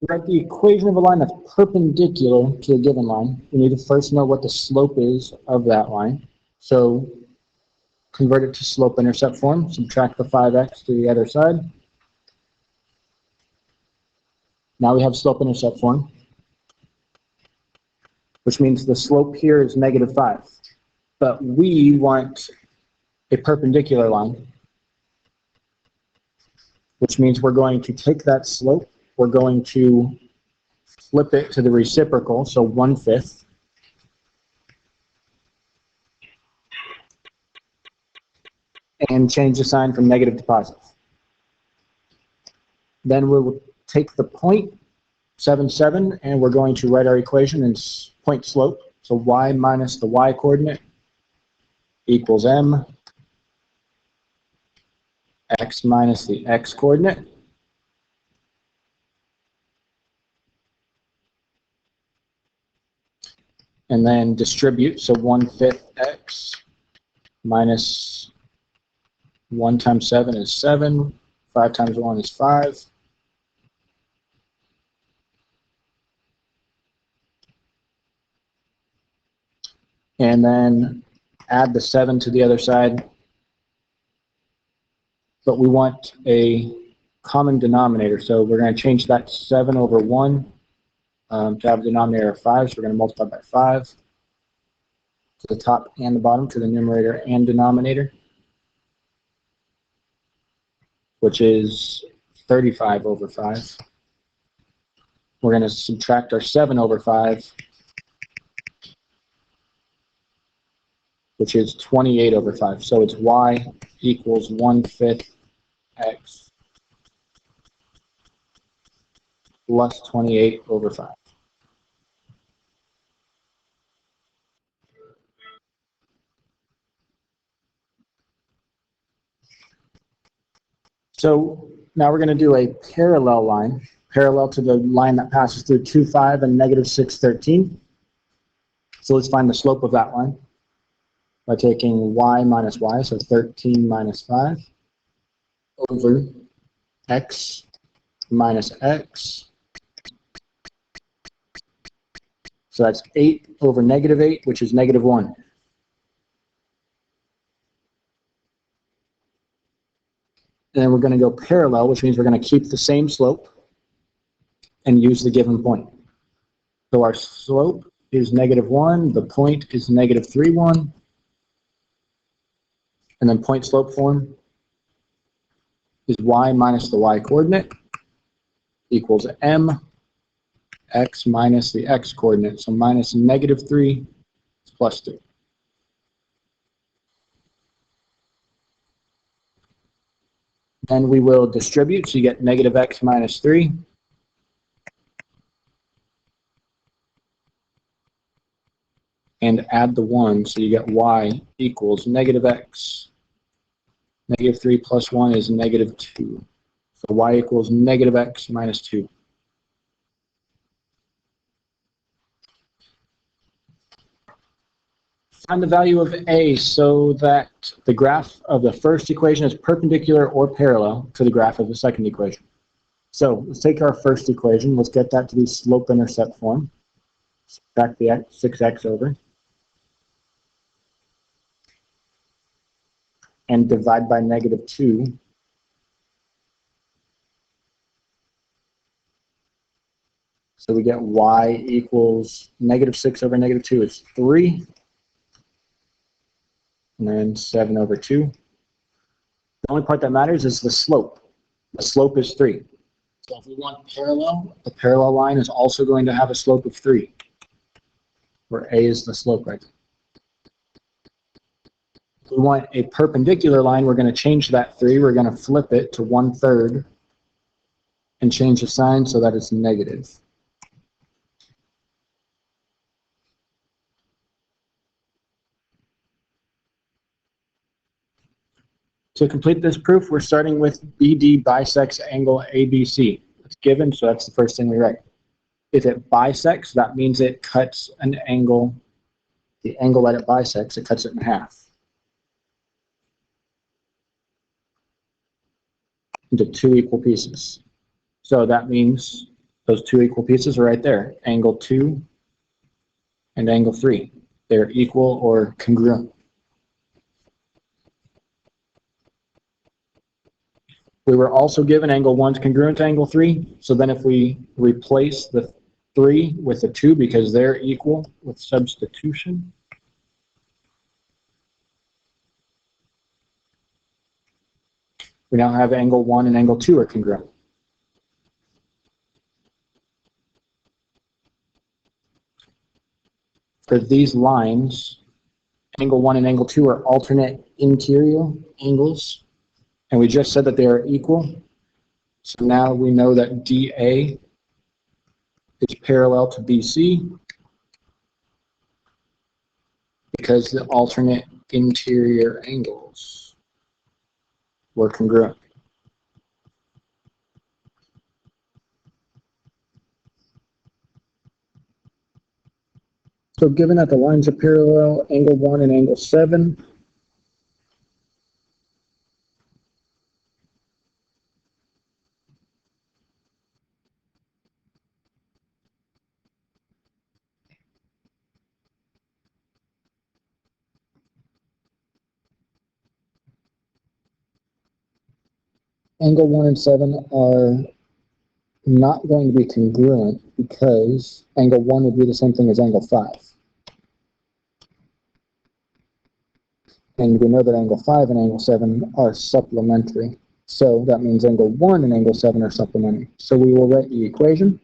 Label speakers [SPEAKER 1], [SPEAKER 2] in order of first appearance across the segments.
[SPEAKER 1] write the equation of a line that's perpendicular to a given line. We need to first know what the slope is of that line. So convert it to slope-intercept form. Subtract the 5x to the other side. Now we have slope-intercept form, which means the slope here is -5. But we want a perpendicular line, which means we're going to take that slope, we're going to flip it to the reciprocal, so 1/5. And change the sign from negative to positive. Then we'll take the point 7, 7, and we're going to write our equation in point slope. So y minus the y coordinate equals m, x minus the x coordinate. And then distribute, so 1/5 x minus 1 times 7 is 7, 5 times 1 is 5. And then add the 7 to the other side. But we want a common denominator, so we're going to change that 7 over 1 to have a denominator of 5, so we're going to multiply by 5 to the top and the bottom, to the numerator and denominator, which is 35 over 5. We're going to subtract our 7 over 5, which is 28 over 5. So it's y equals 1/5 x plus 28 over 5. So now we're going to do a parallel line, parallel to the line that passes through 2, 5 and -6, 13. So let's find the slope of that line by taking y minus y, so 13 minus 5, over x minus x. So that's 8 over -8, which is -1. And then we're going to go parallel, which means we're going to keep the same slope and use the given point. So our slope is -1, the point is -3, 1. And then point slope form is y minus the y coordinate equals m x minus the x coordinate. So minus -3 is plus 3. Then we will distribute, so you get -x minus 3. And add the 1, so you get y equals -x. -3 plus 1 is -2. So y equals -x minus 2. Find the value of a so that the graph of the first equation is perpendicular or parallel to the graph of the second equation. So let's take our first equation. Let's get that to be slope-intercept form. Subtract the 6x over. And divide by -2. So we get y equals -6 over -2 is 3. And then 7 over 2. The only part that matters is the slope. The slope is 3. So if we want parallel, the parallel line is also going to have a slope of 3, where a is the slope right there. If we want a perpendicular line, we're going to change that 3. We're going to flip it to 1/3 and change the sign so that it's negative. To complete this proof, we're starting with BD bisects angle ABC. It's given, so that's the first thing we write. If it bisects, that means it cuts an angle, the angle that it bisects, it cuts it in half into 2 equal pieces. So that means Those two equal pieces are right there, angle 2 and angle 3. They're equal or congruent. We were also given angle 1 is congruent to angle 3, so then if we replace the 3 with the 2 because they're equal with substitution, we now have angle 1 and angle 2 are congruent. For these lines, angle 1 and angle 2 are alternate interior angles, and we just said that they are equal. So now we know that DA is parallel to BC because the alternate interior angles were congruent. So given that the lines are parallel, angle 1 and angle 7, angle 1 and 7 are not going to be congruent because angle 1 would be the same thing as angle 5. And we know that angle 5 and angle 7 are supplementary. So that means angle 1 and angle 7 are supplementary. So we will write the equation.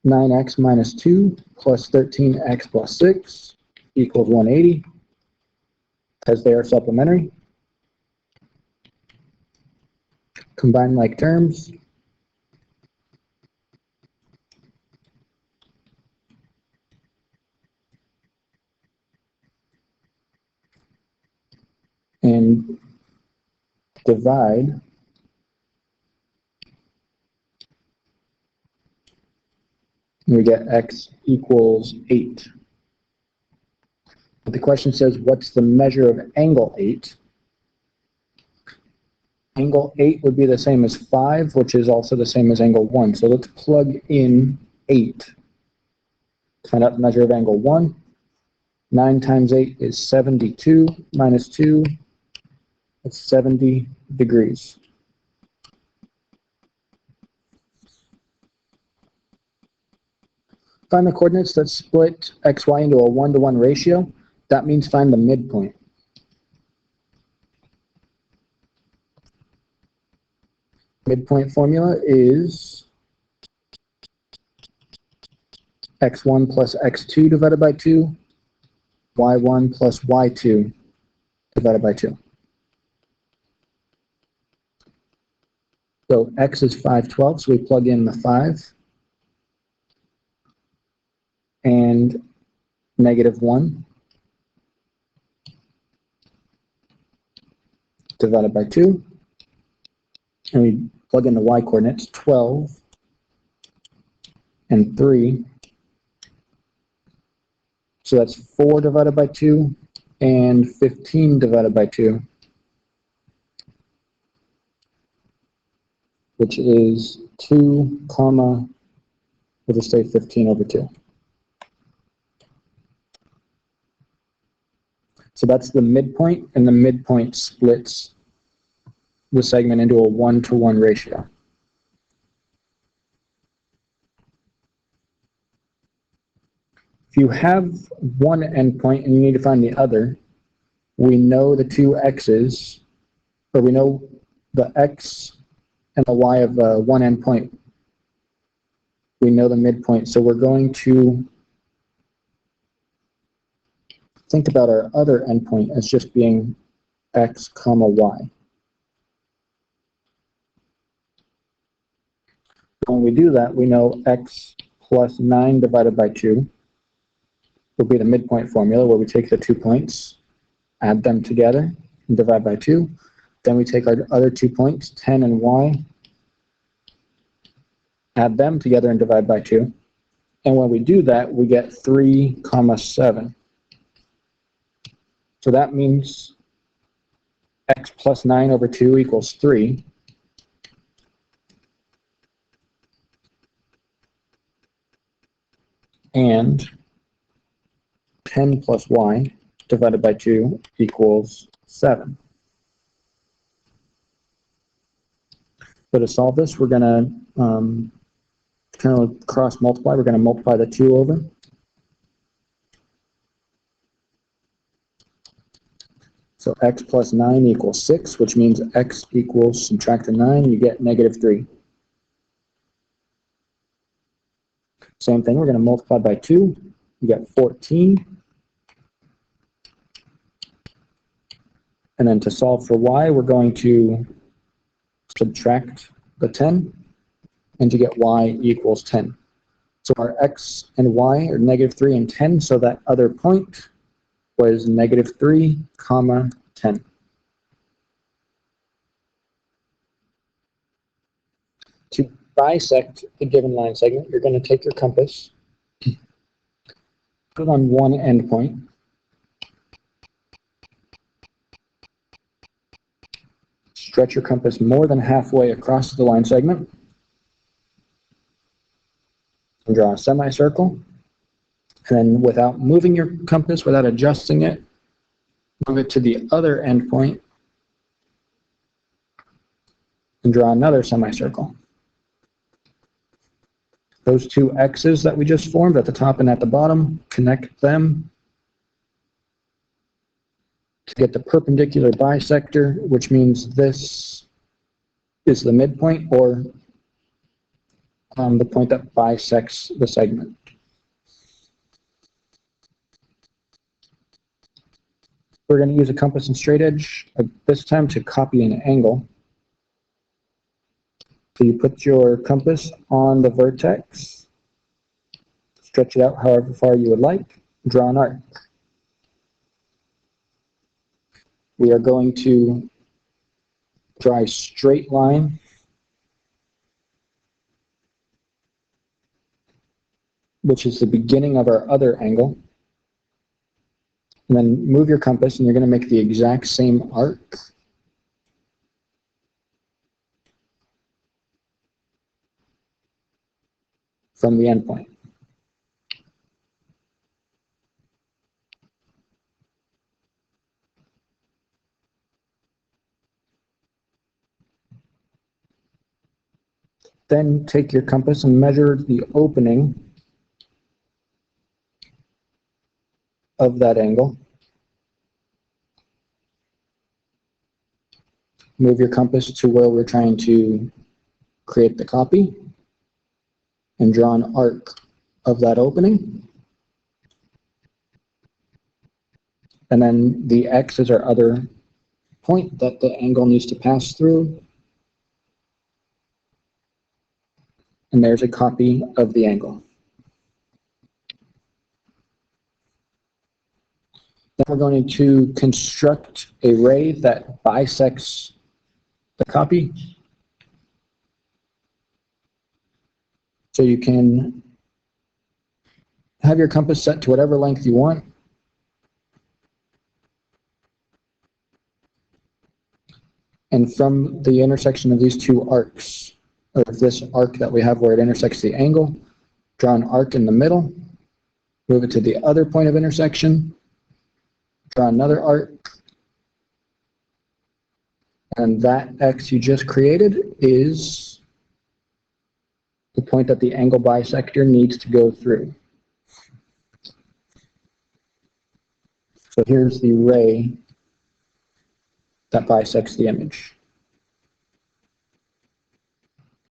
[SPEAKER 1] 9x minus 2 plus 13x plus 6 equals 180 because they are supplementary. Combine like terms. And divide we get x equals 8. But the question says, what's the measure of angle 8? Angle 8 would be the same as 5, which is also the same as angle 1. So let's plug in 8 to find out the measure of angle 1. 9 times 8 is 72 minus 2. It's 70 degrees. Find the coordinates that split xy into a 1-to-1 ratio. That means find the midpoint. Midpoint formula is x1 plus x2 divided by 2, y1 plus y2 divided by 2. So x is 5/12, so we plug in the 5 and -1 divided by 2. And we plug in the y coordinates, 12 and 3. So that's 4 divided by 2 and 15 divided by 2, which is 2, comma, we'll just say 15 over 2. So that's the midpoint, and the midpoint splits the segment into a 1-to-1 ratio. If you have one endpoint and you need to find the other, we know the two x's, or we know the x and the y of one endpoint. We know the midpoint, so we're going to think about our other endpoint as just being x comma y. When we do that, we know x plus 9 divided by 2 will be the midpoint formula, where we take the 2 points, add them together, and divide by 2. Then we take our other 2 points, 10 and y, add them together and divide by 2. And when we do that, we get 3 comma 7. So that means x plus 9 over 2 equals 3. and 10 plus y divided by 2 equals 7. So to solve this, we're going to kind of cross multiply. We're going to multiply the 2 over. So x plus 9 equals 6, which means x equals, subtract the 9, you get negative 3. Same thing, we're going to multiply by 2, you get 14. And then to solve for y, we're going to subtract the 10, and to get y equals 10. So our x and y are negative 3 and 10, so that other point was negative 3, comma 10. To bisect the given line segment, you're going to take your compass, put it on one endpoint, stretch your compass more than halfway across the line segment, and draw a semicircle. And then without moving your compass, without adjusting it, move it to the other endpoint and draw another semicircle. Those two X's that we just formed at the top and at the bottom, connect them to get the perpendicular bisector, which means this is the midpoint, or the point that bisects the segment. We're going to use a compass and straight edge this time to copy an angle. So you put your compass on the vertex, stretch it out however far you would like, draw an arc. We are going to draw a straight line which is the beginning of our other angle. And then move your compass and you're going to make the exact same arc. From the endpoint. Then take your compass and measure the opening of that angle. Move your compass to where we're trying to create the copy and draw an arc of that opening. And then the X is our other point that the angle needs to pass through. And there's a copy of the angle. Then we're going to construct a ray that bisects the copy. So you can have your compass set to whatever length you want. And from the intersection of these two arcs, or this arc that we have where it intersects the angle, draw an arc in the middle, move it to the other point of intersection, draw another arc, and that X you just created is the point that the angle bisector needs to go through. So here's the ray that bisects the image.